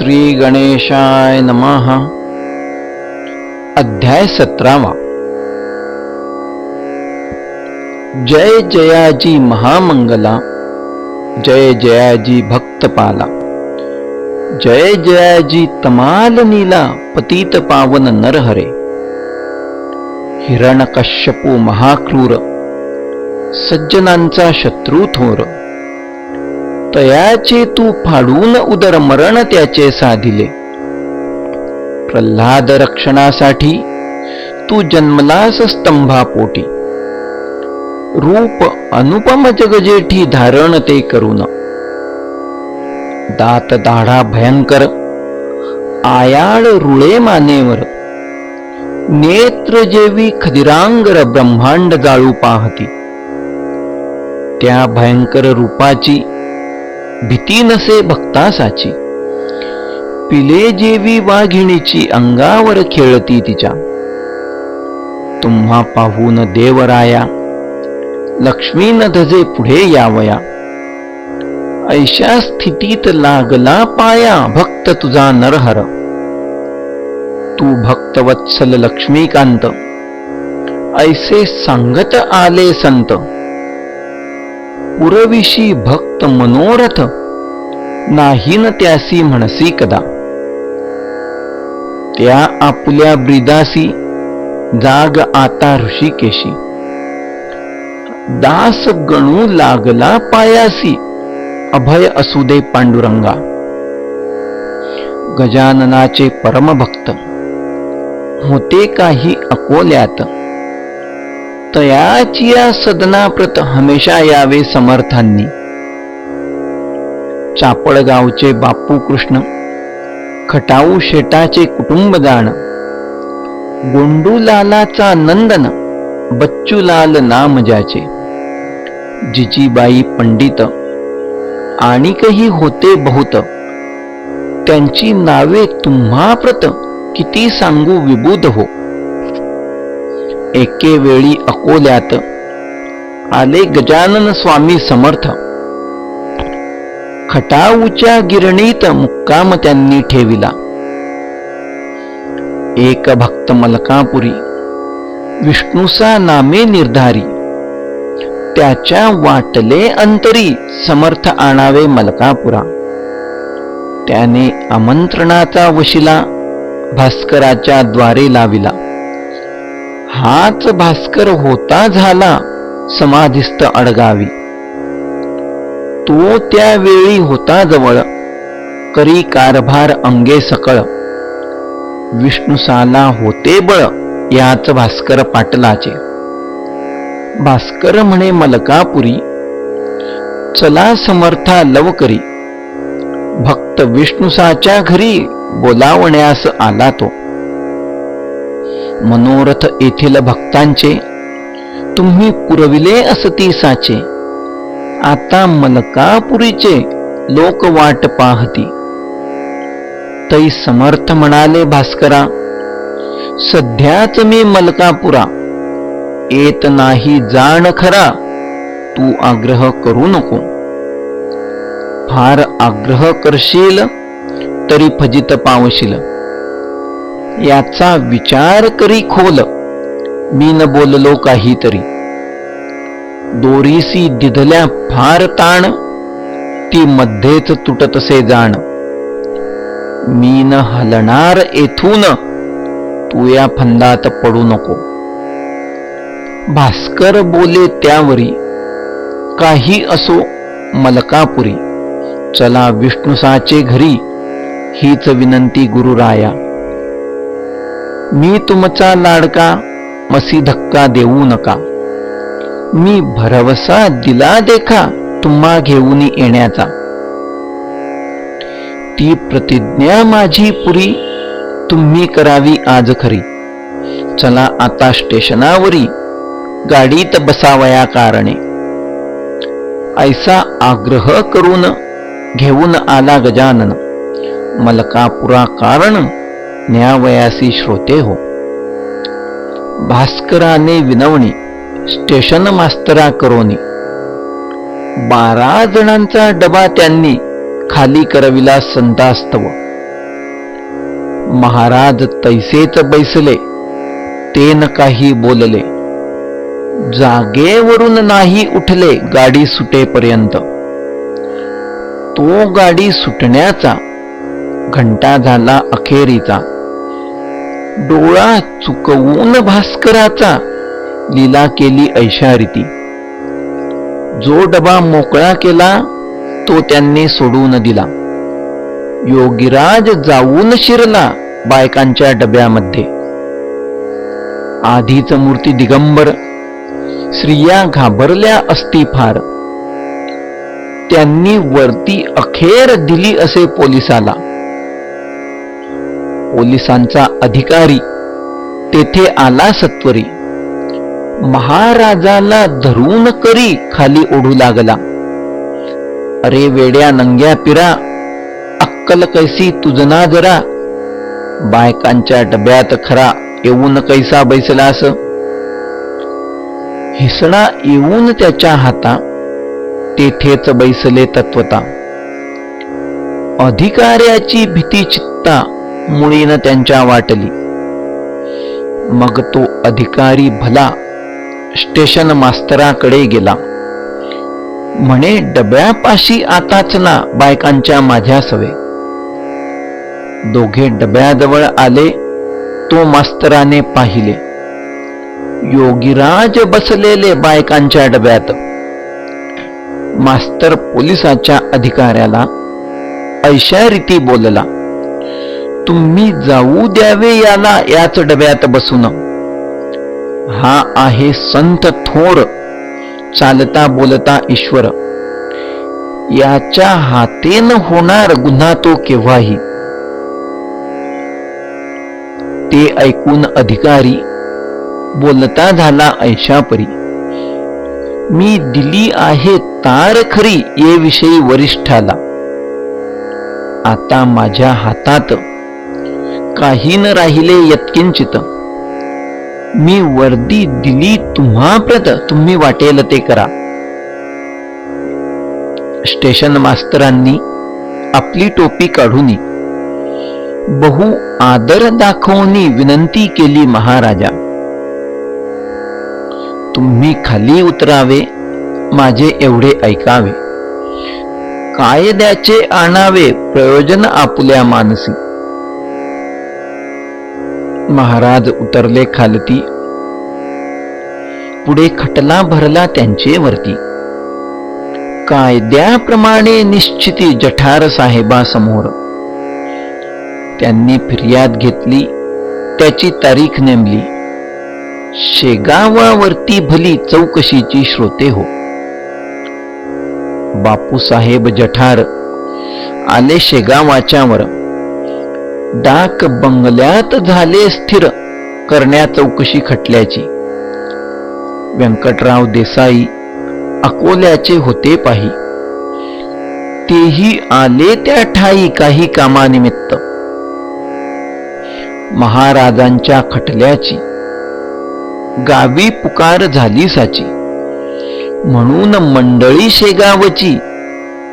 श्री गणेशाय नमः. अध्याय 17. जय जयाजी महामंगला, जय जयाजी भक्तपाला, जय जयाजी तमाल नीला, पतित पावन नरहरे. हिरण्यकश्यपू महाक्रूर, सज्जनांचा शत्रू थोर. तयाचे तू फाडून उदर मरण त्याचे साधिले. प्रल्हाद रक्षणासाठी तू जन्मलास स्तंभापोटी. रूप अनुपम जगजेठी धारण ते करून. दात दाढा भयंकर, आयाळ रुळे मानेवर. नेत्र जेवी खदिरांगर, ब्रह्मांड जाळू पाहती. त्या भयंकर रूपाची भीती नसे भक्तासाची. पिले जेवी वाघिणीची, अंगावर खेळती तिच्या. तुम्हा पाहून देवराया, लक्ष्मी न धजे पुढे यावया. ऐशा स्थितीत लागला पाया, भक्त तुझा नरहर. तू भक्तवत्सल लक्ष्मीकांत, ऐसे सांगत आले संत. पुरविशी भक्त मनोरथ, नाही न त्यासी म्हणसी कदा. त्या आपुल्या ब्रिदासी, जाग आता ऋषिकेशी. दास गणू लागला पायासी, अभय असू दे पांडुरंगा. गजाननाचे परमभक्त, होते काही अकोल्यात. तयाचिया सदनाप्रत, हमेशा यावे समर्थांनी. चापळगावचे बापू कृष्ण, खटाऊ शेटाचे कुटुंबदान. गोंडूलालाचा नंदन, बच्चूलाल नाम ज्याचे. जिजीबाई पंडित, आणिकही होते बहुत. त्यांची नावे तुम्हाप्रत, किती सांगू विबुध हो. एके वेळी अकोल्यात आले गजानन स्वामी समर्थ. खटाऊच्या गिरणीत मुक्काम त्यांनी ठेविला. एक भक्त मलकापुरी, विष्णुसा नामे निर्धारी. त्याच्या वाटले अंतरी, समर्थ आणावे मलकापुरा. त्याने आमंत्रणाचा वशिला, भास्कराच्या द्वारे लाविला. हाच भास्कर होता झाला, समाधिस्थ अडगावी. तो त्यावेळी होता जवळ, करी कारभार अंगे सकळ. विष्णुसाला होते बळ, याच भास्कर पाटलाचे. भास्कर म्हणे मलकापुरी, चला समर्था लवकरी. भक्त विष्णुसाच्या घरी, बोलावण्यास आला तो. मनोरथ येथील भक्तांचे, तुम्ही पुरविले असती साचे. आता मलकापुरीचे, लोक वाट पाहती. तै समर्थ म्हणाले भास्करा, सध्याच मी मलकापुरा. येत नाही जाण खरा, तू आग्रह करू नको. फार आग्रह करशील, तरी फजित पावशील. याचा विचार करी खोल, मी न बोललो काहीतरी. दोरीसी दिधल्या फार ताण, ती मध्येच तुटतसे जाण. मी न हलणार येथून, तू या फंदात पडू नको. भास्कर बोले त्यावरी, काही असो मलकापुरी. चला विष्णुसाचे घरी, हीच विनंती गुरुराया. मी तुमचा लाडका, मसी धक्का देऊ नका. मी भरवसा दिला देखा, तुम्हा घेऊन येण्याचा. ती प्रतिज्ञा माझी पुरी, तुम्ही करावी आज खरी. चला आता स्टेशनावरी, गाडीत बसावया कारणे. ऐसा आग्रह करून घेऊन आला गजानन. मलकापुरा कारण, न्यावयासी श्रोते हो. भास्कराने विनवणी, स्टेशन मास्तरा करोनी. 12 जणांचा डबा त्यांनी खाली करविला संतास्तव. महाराज तैसेच बैसले, ते न काही बोलले. जागेवरून नाही उठले गाडी सुटेपर्यंत. तो गाडी सुटण्याचा घंटा झाला अखेरीचा. डोळा चुकवून भास्कराचा लीला केली ऐशारीती. जो डबा मोकळा केला तो त्यांनी सोडून दिला. योगीराज जाऊन शिरला बायकांच्या डब्यामध्ये. आधीच मूर्ती दिगंबर, स्त्रिया घाबरल्या असती फार. त्यांनी वरती अखेर दिली असे पोलिसाला. पोलिसांचा अधिकारी तेथे आला सत्वरी. महाराजाला धरून करी खाली ओढू लागला. अरे वेड्या नंग्या पिरा, अक्कल कैसी तुझना जरा. बायकांच्या डब्यात खरा येऊन कैसा बैसलास. हिसडा येऊन त्याच्या हाता तेथेच बैसले तत्वता. अधिकाऱ्याची भीती चित्ता मुळीनं त्यांच्या वाटली. मग तो अधिकारी भला स्टेशन मास्तराकडे गेला. म्हणे डब्यापाशी आताच ना बायकांच्या माझ्या सवे. दोघे डब्याजवळ आले. तो मास्तराने पाहिले. योगीराज बसलेले बायकांच्या डब्यात. मास्तर पोलिसाच्या अधिकाऱ्याला ऐशारीती बोलला, तुम्ही जाऊ द्यावे याला याच डब्यात बसून. हा आहे संत थोर, चालता बोलता ईश्वर. याच्या हातेन होणार गुन्हा तो केव्हाही. ते ऐकून अधिकारी बोलता झाला ऐशापरी. मी दिली आहे तार खरी ये विषयी वरिष्ठाला. आता माझ्या हातात काही न राहिले यत्किंचित. मी वर्दी दिली तुम्हाप्रत, तुम्ही वाटेल ते करा. स्टेशन मास्तरांनी आपली टोपी काढून बहु आदर दाखवून विनंती केली, महाराजा तुम्ही खाली उतरावे, माझे एवढे ऐकावे. कायद्याचे आणावे प्रयोजन आपुल्या मानसी. महाराज उतरले खालती. पुढे खटला भरला त्यांचे वरती. कायद्याप्रमाणे निश्चिती जठार साहेबासमोर. त्यांनी फिर्याद घेतली, त्याची तारीख नेमली. शेगावावरती भली चौकशीची श्रोते हो. बापूसाहेब जठार आले शेगावाच्यावर. डाक बंगल्यात झाले स्थिर करण्या चौकशी खटल्याची. व्यंकटराव देसाई अकोल्याचे होते पाही. तेही आले त्या ठाई काही कामानिमित्त. महाराजांच्या खटल्याची गावी पुकार झाली साची. म्हणून मंडळी शेगावची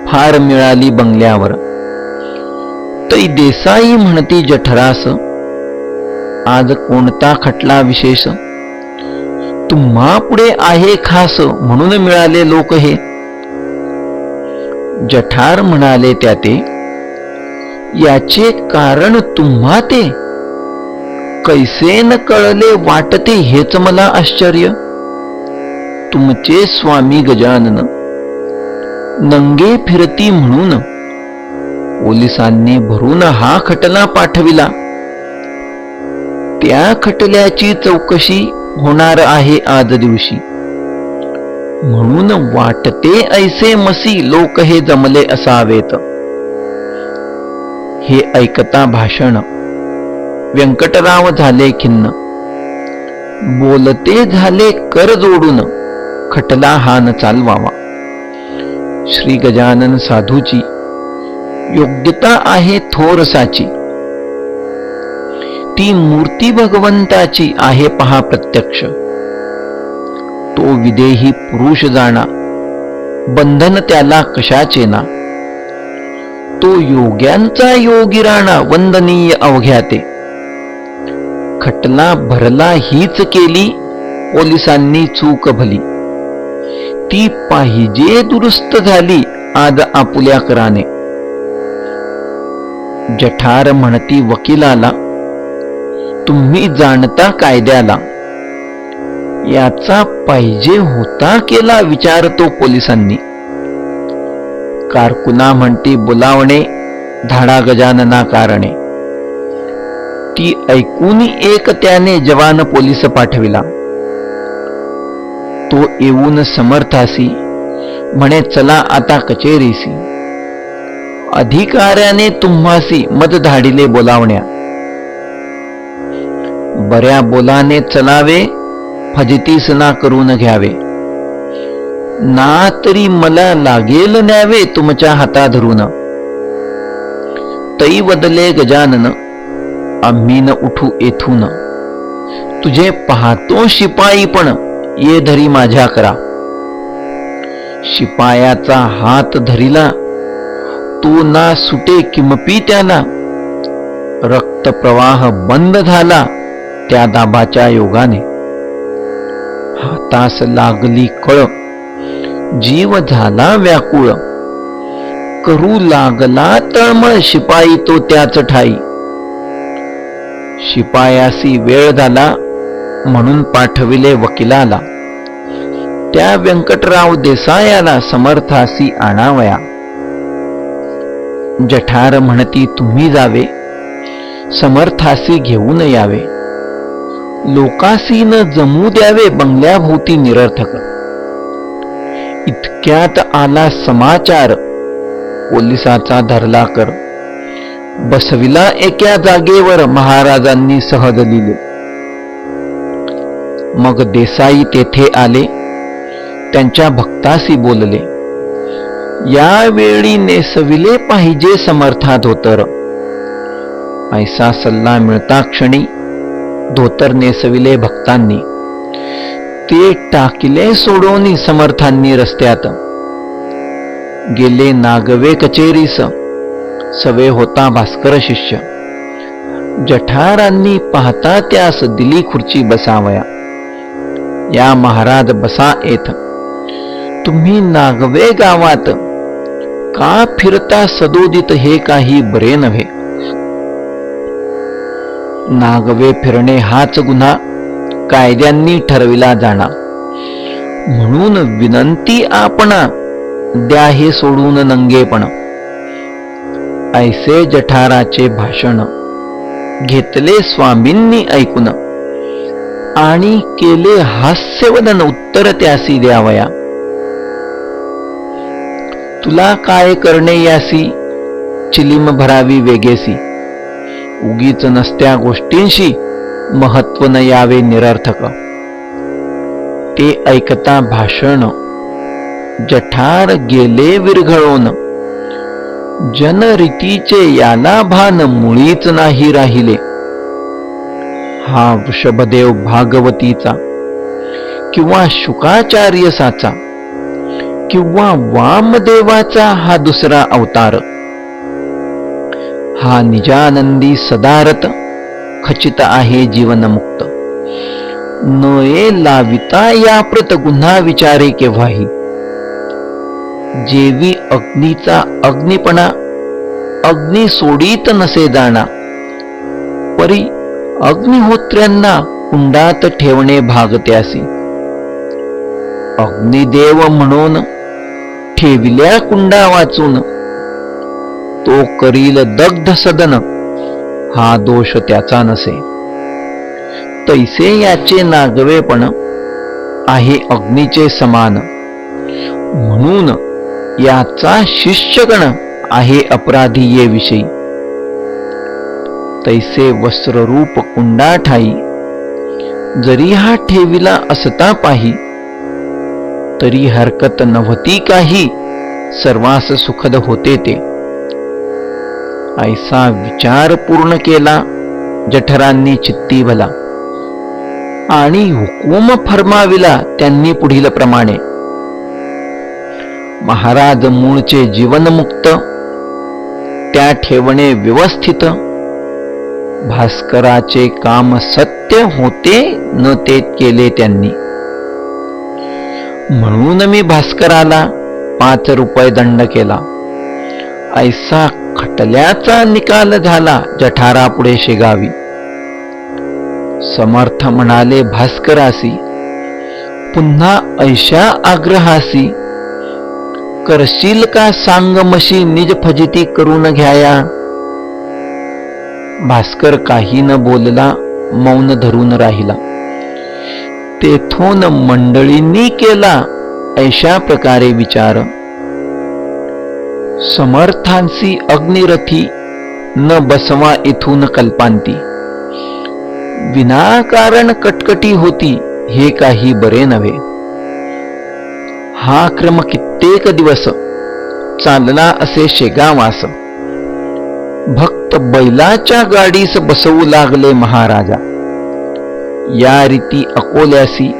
फार मिळाली बंगल्यावर. तै देसाई म्हणती जठरास, आज कोणता खटला विशेष. तुम्हा पुढे आहे खास म्हणून मिळाले लोक हे. जठार म्हणाले त्याते, याचे कारण तुम्हा ते कैसे न कळले वाटते हेच मला आश्चर्य. तुमचे स्वामी गजानन नंगे फिरती म्हणून पोलिसांनी भरून हा खटला पाठविला. त्या खटल्याची चौकशी होणार आहे आज दिवशी. म्हणून वाटते ऐसे मसी लोक हे जमले असावेत. हे ऐकता भाषण व्यंकटराव झाले खिन्न. बोलते झाले कर जोडून, खटला हा न चालवावा. श्री गजानन साधूची योग्यता आहे थोरसाची. ती मूर्ती भगवंताची आहे पहा प्रत्यक्ष. तो विदेही पुरुष जाणा, बंधन त्याला कशाचे ना. तो योग्यांचा योगिराणा वंदनीय अवघ्याते. खटला भरला हीच केली पोलिसांनी चूक भली, ती पाहिजे दुरुस्त झाली आज आपुल्या कराने. जठार म्हणती वकिलाला, तुम्ही जाणता कायद्याला, याचा पाहिजे होता केला विचार तो पोलिसांनी. कारकुना म्हणती बोलावणे धाडा गजानना कारणे, ती ऐकून एक त्याने जवान पोलीस पाठविला. तो येऊन समर्थासी म्हणे चला आता कचेरीसी, अधिकाऱ्याने तुम्हासी मत धाडिले बोलावण्या. बऱ्या बोलाने चलावे फजितीस ना करून घ्यावे, ना तरी मला लागेल न्यावे तुमच्या हाता धरून. तई बदले गजानन आम्ही न उठू येथून, तुझे पाहतो शिपाई पण ये धरी माझ्या करा. शिपायाचा हात धरिला तो ना सुटे किमपी त्याला, रक्तप्रवाह बंद झाला त्या दाबाच्या योगाने. हातास लागली कळ जीव झाला व्याकुळ, करू लागला तळमळ शिपाई तो त्याच ठाई. शिपायासी वेळ झाला म्हणून पाठविले वकिलाला, त्या व्यंकटराव देसायाला समर्थासी आणावया. जठार म्हणती तुम्ही जावे समर्थासी घेऊन यावे, लोकासी न जमू द्यावे बंगल्याभोवती निरर्थक. इतक्यात आला समाचार पोलिसाचा धरला कर, बसविला एका जागेवर महाराजांनी सहज लिहिले. मग देसाई तेथे आले, त्यांच्या भक्तासी बोलले, यावेळी नेसविले पाहिजे समर्था धोतर. ऐसा सल्ला मिळता क्षणी धोतर नेसविले भक्तांनी, ते टाकिले सोडोनी समर्थांनी रस्त्यात. गेले नागवे कचेरीस, सवे होता भास्कर शिष्य. जठारांनी पाहता त्यास दिली खुर्ची बसावया. या महाराज बसा येथ, तुम्ही नागवे गावात का फिरता सदोदित हे काही बरे नव्हे. नागवे फिरणे हाच गुन्हा कायद्यांनी ठरविला जाणार, म्हणून विनंती आपणा द्या हे सोडून नंगेपण. ऐसे जठाराचे भाषण घेतले स्वामींनी ऐकून, आणि केले हास्यवदन उत्तर त्यासी द्यावया. तुला काय करणे यासी चिलीम भरावी वेगेसी, उगीच नसत्या गोष्टींशी महत्व न यावे निरर्थक. ते ऐकता भाषण जठार गेले विरघळून, जनरीतीचे याला भान मुळीच नाही राहिले. हा वृषभदेव भागवतीचा किंवा शुकाचार्यसाचा किंवा वामदेवाचा हा दुसरा अवतार. हा निजानंदी सदारत खचित आहे जीवनमुक्त. नये लाविता याप्रत गुन्हा विचारे केव्हाही. जेवी अग्नीचा अग्निपणा अग्नी सोडीत नसे जाणा, परी अग्निहोत्र्यांना कुंडात ठेवणे भाग त्यासी. अग्निदेव म्हणून ठेविल्या कुंडा वाचून, तो करील दग्ध सदन हा दोष त्याचा नसे. तैसे याचे नागवेपण आहे अग्नीचे समान, म्हणून याचा शिष्यगण आहे अपराधी ये विषयी. तैसे वस्त्ररूप कुंडा ठाई जरी हा ठेविला असता पाही, तरी हरकत नव्हती काही, सर्वास सुखद होते ते. ऐसा विचार पूर्ण केला जठरांनी चित्ती भला, आणि हुकूम फरमाविला त्यांनी पुढील प्रमाणे. महाराज मूळचे जीवनमुक्त, त्या ठेवणे व्यवस्थित. भास्कराचे काम सत्य होते न ते केले त्यांनी. म्हणून मी भास्कराला 5 रुपये दंड केला. ऐसा खटल्याचा निकाल झाला जठारापुढे शेगावी. समर्थ म्हणाले भास्करासी, पुन्हा ऐशा आग्रहासी, करशील का सांग मशी निज फजिती करून घ्याया. भास्कर काही न बोलला, मौन धरून राहिला. तेथून मंडळींनी केला ऐशा प्रकारे विचार. समर्थांसी अग्निरथी न बसवा इथून कल्पांती. विनाकारण कटकटी होती हे काही बरे नव्हे. हा क्रम कित्येक दिवस चालला असे शेगावास. भक्त बैलाच्या गाडीस बसवू लागले महाराजा. या रीती अकोल्यासी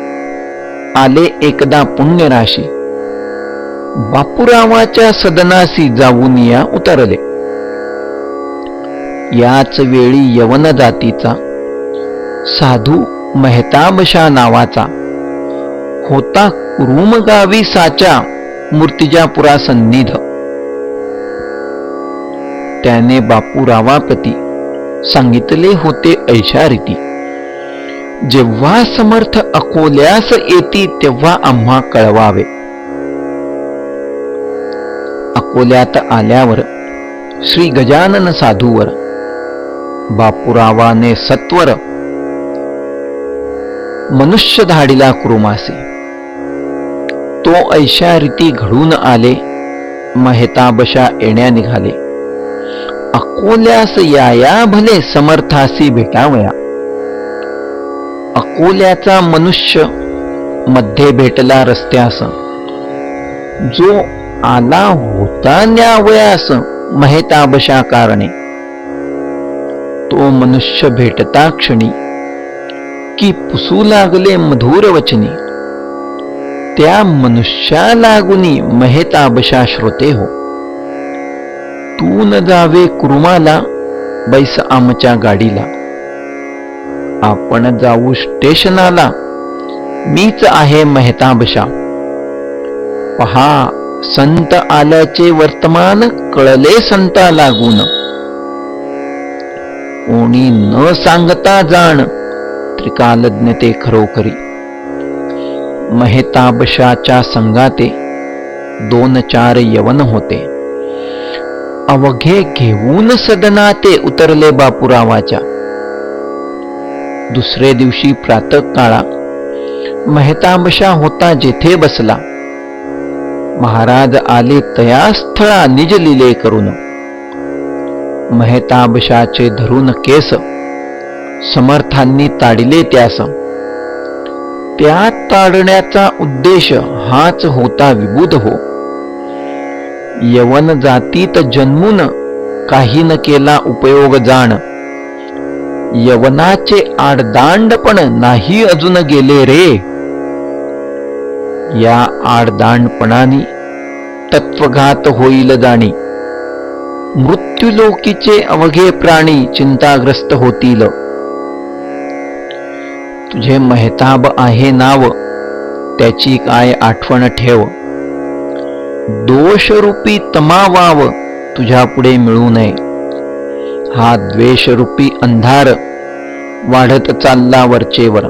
आले एकदा पुण्यराशी. बापूरावाच्या सदनासी जाऊन या उतरले. याच वेळी यवन जातीचा साधू मेहताबशा नावाचा होता कुरुमगावी साचा मूर्तिजापुरा सन्निध. त्याने बापूरावाप्रती सांगितले होते ऐशा रीती, जेव्हा समर्थ अकोल्यास येती तेव्हा आम्हा कळवावे. अकोल्यात आल्यावर श्री गजानन साधूवर बापूरावाने सत्वर मनुष्य धाडिला कुरुमासी. तो ऐशा रीती घडून आले. मेहताबशा येण्या निघाले. अकोल्यास याया भले समर्थासी भेटावया. अकोल्याचा मनुष्य मध्ये भेटला रस्त्यास. जो आला होता न्यावयास मेहताबशा कारणे. तो मनुष्य भेटता क्षणी की पुसू लागले मधुर वचनी. त्या मनुष्या लागुनी मेहताबशा श्रोते हो. तू न जावे कुरुमाला, बैस आमच्या गाडीला. आपण जाऊ स्टेशनाला, मीच आहे मेहताबशा. पहा संत आल्याचे वर्तमान कळले संता लागून. कोणी न सांगता जाण त्रिकालज्ञ ते खरोखरी. मेहताबशाच्या संगाते 2-4 यवन होते. अवघे घेऊन सदनाते उतरले बापूरावाच्या. दुसरे दिवशी प्रातःकाळा मेहताबशा होता जेथे बसला. महाराज आले तया स्थळा निज लिले करून. मेहताबशाचे धरून केस समर्थांनी ताडिले त्यास. त्या ताडण्याचा उद्देश हाच होता विबुध हो. यवन जातीत जन्मून काही न केला उपयोग जाण. यवनाचे आडदांडपण नाही अजून गेले रे. या आडदांडपणाने तत्वघात होईल जाणी. मृत्युलोकीचे अवघे प्राणी चिंताग्रस्त होतील. तुझे मेहताब आहे नाव, त्याची काय आठवण ठेव. दोषरूपी तमावाव तुझ्या पुढे मिळू नये. हा द्वेषरूपी अंधार वाढत चालला वरचेवर.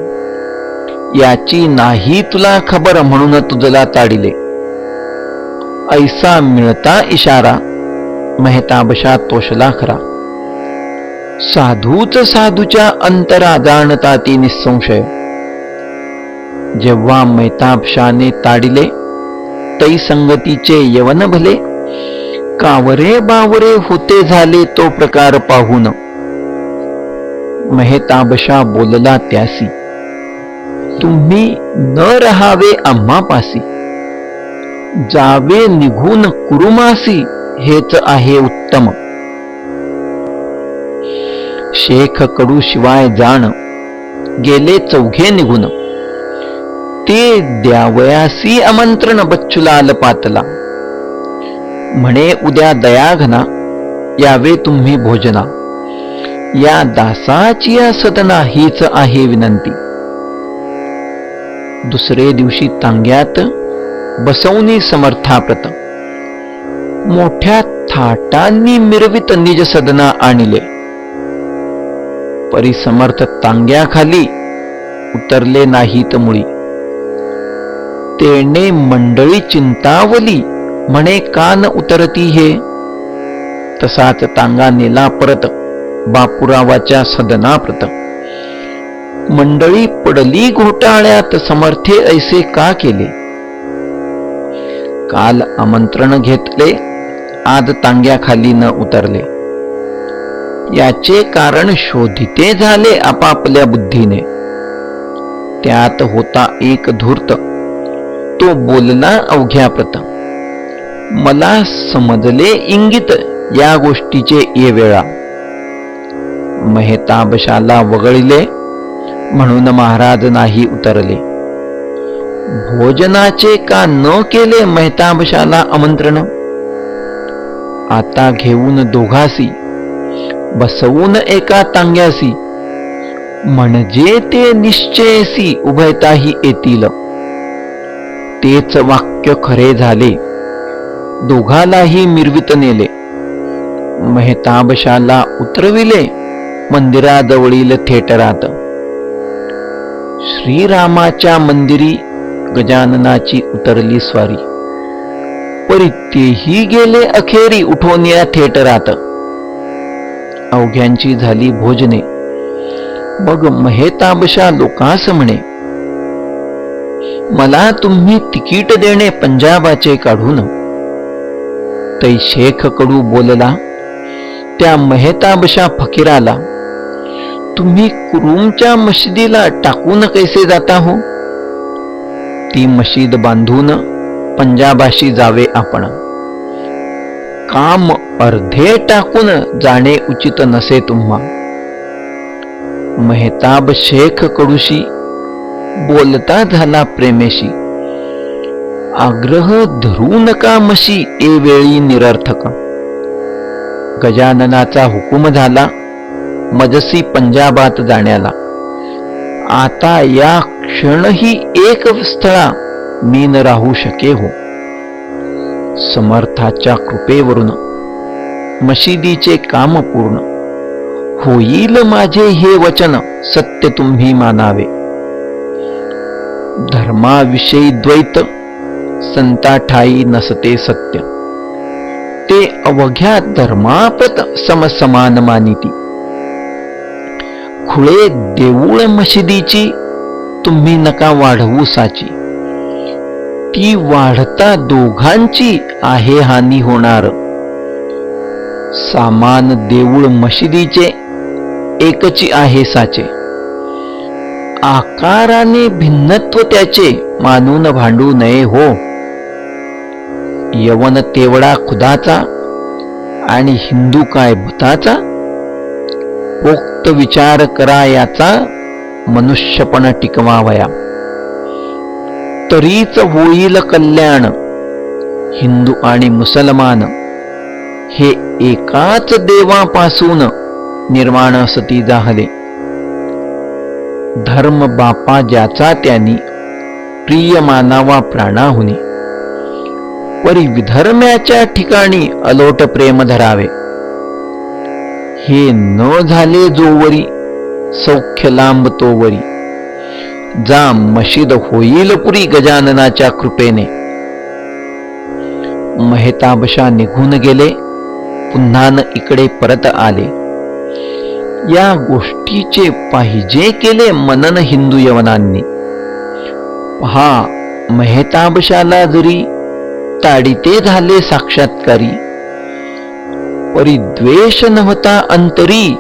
याची नाही तुला खबर म्हणून तुझला ताडिले. ऐसा मिळता इशारा मेहताबशा तोषला खरा. साधूच साधूच्या अंतरा जाणता ती निसंशय. जेव्हा मेहताबशाने ताडिले तै संगतीचे यवन भले. कावरे बावरे होते झाले तो प्रकार पाहून. मेहताबशा बोलला त्यासी, तुम्ही न रहावे आम्हापासी. जावे निघून कुरुमासी, हेच आहे उत्तम. शेख कडू शिवाय जाण गेले चौघे निघून. ते द्यावयासी आमंत्रण बच्चूलाल पातला. म्हणे उद्या दयाघना यावे तुम्ही भोजना. या दासाची या सदना हीच आहे विनंती. दुसरे दिवशी तांग्यात बसवणी समर्थाप्रत मोठ्या थाटांनी मिरवित निज सदना आणले. परिसमर्थ तांग्याखाली उतरले नाहीत मुळी. तेणे मंडळी चिंतावली म्हणे कान उतरती हे. तसाच तांगा नेला परत बापूरावाच्या सदनाप्रत. मंडळी पडली घोटाळ्यात समर्थे ऐसे का केले. काल आमंत्रण घेतले आज तांग्याखाली न उतरले. याचे कारण शोधिते झाले आपापल्या बुद्धीने. त्यात होता एक धूर्त, तो बोलला अवघ्याप्रत. मला समजले इंगित या गोष्टीचे ये वेळा. मेहताबशाला वगळले म्हणून महाराज नाही उतरले. भोजनाचे का न केले मेहताबशाला आमंत्रण. आता घेऊन दोघासी बसवून एका तांग्यासी. म्हणजे ते निश्चयसी उभयताही येतील. तेच वाक्य खरे झाले. दोघालाही मिरवित नेले. मेहताबशाला उतरविले मंदिराजवळील थिएटरात. श्रीरामाच्या मंदिरी गजाननाची उतरली स्वारी. परी तेही गेले अखेरी उठून या थिएटरात. अवघ्यांची झाली भोजने. मग मेहताबशा लोकांस म्हणे, मला तुम्ही तिकीट देणे पंजाबाचे काढून. तै शेख कडू बोलला त्या मेहताबशा फकीराला, तुम्ही कुरुमच्या मशिदीला टाकून कैसे जाता हो. ती मशीद बांधून पंजाबाशी जावे आपण. काम अर्धे टाकून जाणे उचित नसे तुम्हा. मेहताब शेख कडूशी बोलता झाला प्रेमेशी. आग्रह धरू नका मशी ए वेळी निरर्थक. गजाननाचा हुकूम झाला मजसी पंजाबात जाण्याला. आता या क्षणही एक स्थळा मी न राहू शके हो. समर्थाच्या कृपेवरून मशिदीचे काम पूर्ण होईल माझे हे वचन सत्य तुम्ही मानावे. धर्माविषयी द्वैत संता ठाई नसते सत्य. ते अवघ्या धर्माप्रत समसमान मानिती. खुळे देऊळ मशिदीची तुम्ही नका वाढवू साची. ती वाढता दोघांची आहे हानी होणार. सामान देऊळ मशिदीचे एकची आहे साचे. आकाराने भिन्नत्व त्याचे मानून भांडू नये हो. यवन तेवढा खुदाचा आणि हिंदू काय भूताचा. पोक्त विचार करा याचा मनुष्यपण टिकवावया. तरीच होईल कल्याण. हिंदू आणि मुसलमान हे एकाच देवापासून निर्माण सती जाहले. धर्म बापा ज्याचा त्यांनी प्रिय मानावा प्राणाहुनी. परी विधर्म्याच्या ठिकाणी अलोट प्रेम धरावे. हे न झाले जोवरी सौख्य लांब तोवरी. जा मशीद होईल पुरी गजाननाच्या कृपेने. मेहताबशा निघून गेले. पुन्हा इकडे परत आले. या गोष्टीचे पाहिजे केले मनन हिंदू यवनांनी. पहा मेहताबशाला जरी ताडिते झाले साक्षात्कारी. परिद्वेष नव्हता अंतरी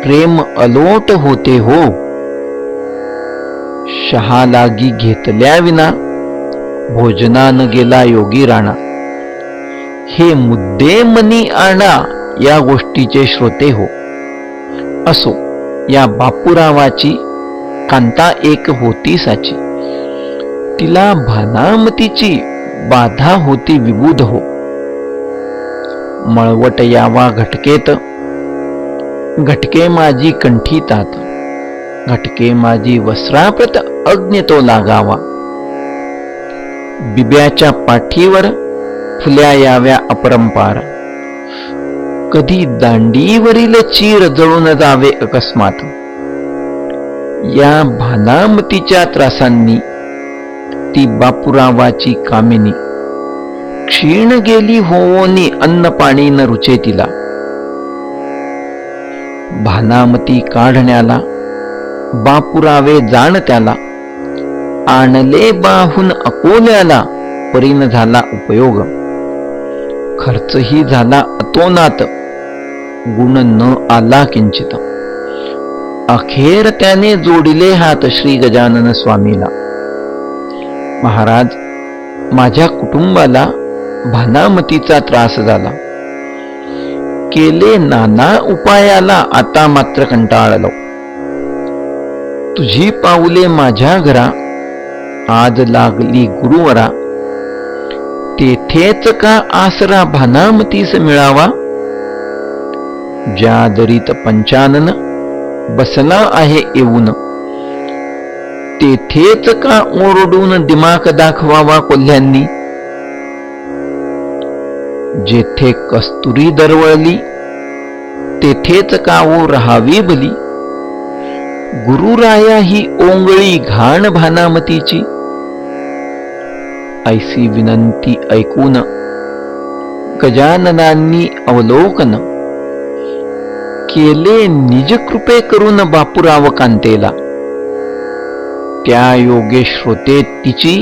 प्रेम अलोट होते हो. शहालागी घेतल्या विना भोजनान गेला योगी राणा. हे मुद्दे मनी आणा या गोष्टीचे श्रोते हो. असो या बापूरावाची कांता एक होती साची. तिला भानामतीची बाधा होती विबुध हो. मळवट यावा घटकेत, घटके माझी कंठी तात, घटके माझी वस्त्राप्रत अग्नी तो लागावा. बिब्याच्या पाठीवर फुल्या याव्या अपरंपार, कधी दांडीवरील चीर जळून जावे अकस्मात. या भानामतीच्या त्रासांनी ती बापुरावाची कामिनी, क्षीण गेली होवोनी अन्न पाणी न रुचे तिला. भानामती काढण्याला बापुरावे जाण त्याला, आणले बाहून अकोल्याला परीन झाला उपयोग. खर्चही झाला अतोनात, गुण न आला किंचित. अखेर त्याने जोडिले हात श्री गजानन स्वामीला. महाराज, माझ्या कुटुंबाला भानामतीचा त्रास झाला, केले नाना उपायाला आता मात्र कंटाळलो. तुझी पाऊले माझ्या घरा, आज लागली गुरुवरा. तेथेच का आसरा भानामतीस मिळावा. ज्या दरीत पंचानन बसला आहे येऊन, तेथेच का ओरडून दिमाक दाखवावा कोल्ह्यांनी. जेथे कस्तुरी दरवळली, तेथेच का ओ राहावी भली. गुरुराया ही ओंगळी घाण भानामतीची. ऐसी विनंती ऐकून गजाननांनी अवलोकन, केले निज कृपे करून बापुराव कांतेला. त्या योगे श्रोते तिची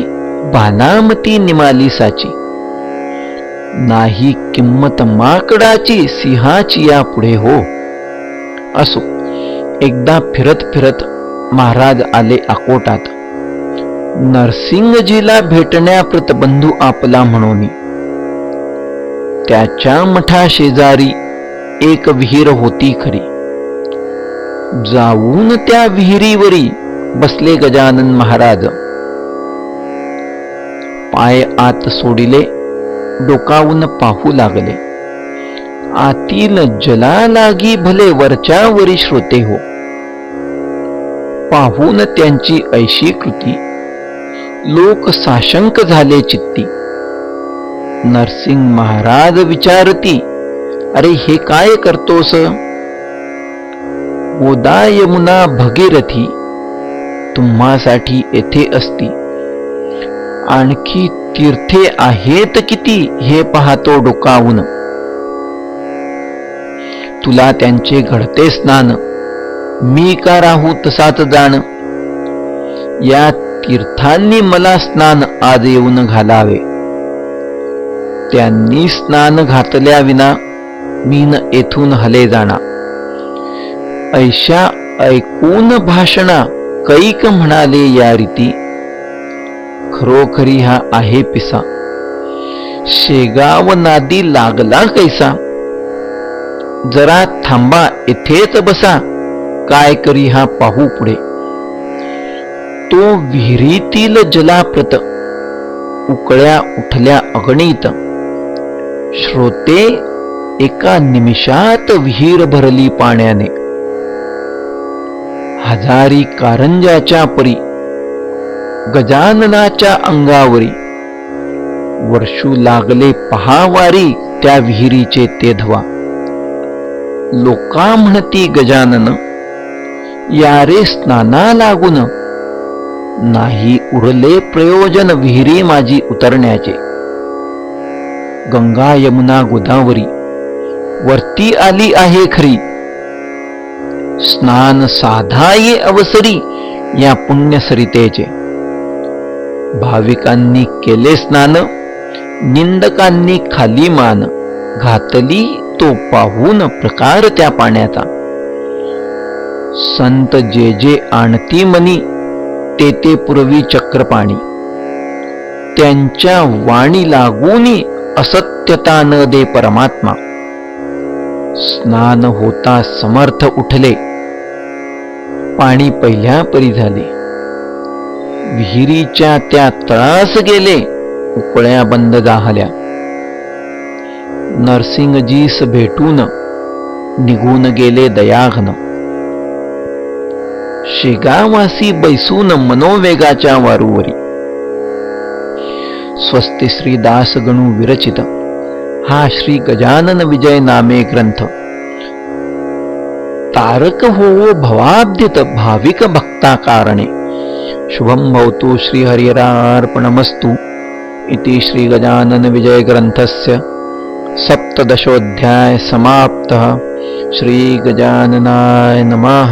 भानामती निमाली साची. नाही किंमत माकडाची सिंहाची या पुढे हो. असो, एकदा फिरत फिरत महाराज आले अकोटात. नरसिंगजीला भेटण्याप्रत बंधू आपला म्हणून. त्याच्या मठा शेजारी एक विहीर होती खरी. जाऊन त्या विहिरीवरी बसले गजानन महाराज. पाय आत सोडिले, डोकावून पाहू लागले. आतील जला लागी भले वरच्यावरी श्रोते हो. पाहून त्यांची ऐशी कृती लोक साशंक झाले चित्ती. नरसिंग महाराज विचारती, अरे हे काय करतोस. गोदा यमुना भगीरथी तुम्हासाठी येथे असती. आणखी तीर्थे आहेत किती हे पाहतो डोकावून. तुला त्यांचे घडते स्नान, मी का राहू तसाच जाण. या तीर्थांनी मला स्नान आज येऊन घालावे. त्यांनी स्नान घातल्या विना मीन येथून हले जाणा. ऐशा ऐकून भाषणा कैक म्हणाले या रीती. खरोखरी हा आहे पिसा, शेगाव नादी लागला कैसा. जरा थांबा येथेच बसा, काय करी हा पाहू पुढे. तो विहिरीतील जलाप्रत उकळ्या उठल्या अगणित. श्रोते, एका निमिषात विहीर भरली पाण्याने. हजारी कारंजाच्या परी गजाननाच्या अंगावरी वर्षू लागले पहावारी त्या विहिरीचे ते धवा. लोका म्हणती गजानन, यारे स्नाना लागून. नाही उरले प्रयोजन विहिरी माझी उतरण्याचे. गंगा यमुना गोदावरी वरती आली आहे खरी. स्नान साधाये अवसरी या पुण्य सरितेचे. भाविकांनी केले स्नान, निंदकांनी खाली मान घातली तो पाहून प्रकार त्या पाण्याचा. संत जे जे आणती मनी, ते ते पुरवी चक्रपाणी. त्यांच्या वाणी लागूनी असत्यता न दे परमात्मा. स्नान होता समर्थ उठले, पाणी पहिल्या परी झाले. विहिरीच्या त्या तळास गेले, उकळ्या बंद जाहल्या. नरसिंगजीस भेटून निघून गेले दयाघन. शेगावासी बैसून मनोवेगाच्या वारूवरी. स्वस्ति श्री दास गणू विरचित हा श्री गजानन विजय नामे ग्रंथ तारक होवो भवाब्दित भाविक भक्ता कारणे. शुभम भवतु श्री हरिहरार्पणमस्तु. इति श्री गजानन विजय ग्रंथस्य सप्तदशोऽध्याय समाप्तः. श्री गजाननाय नमः.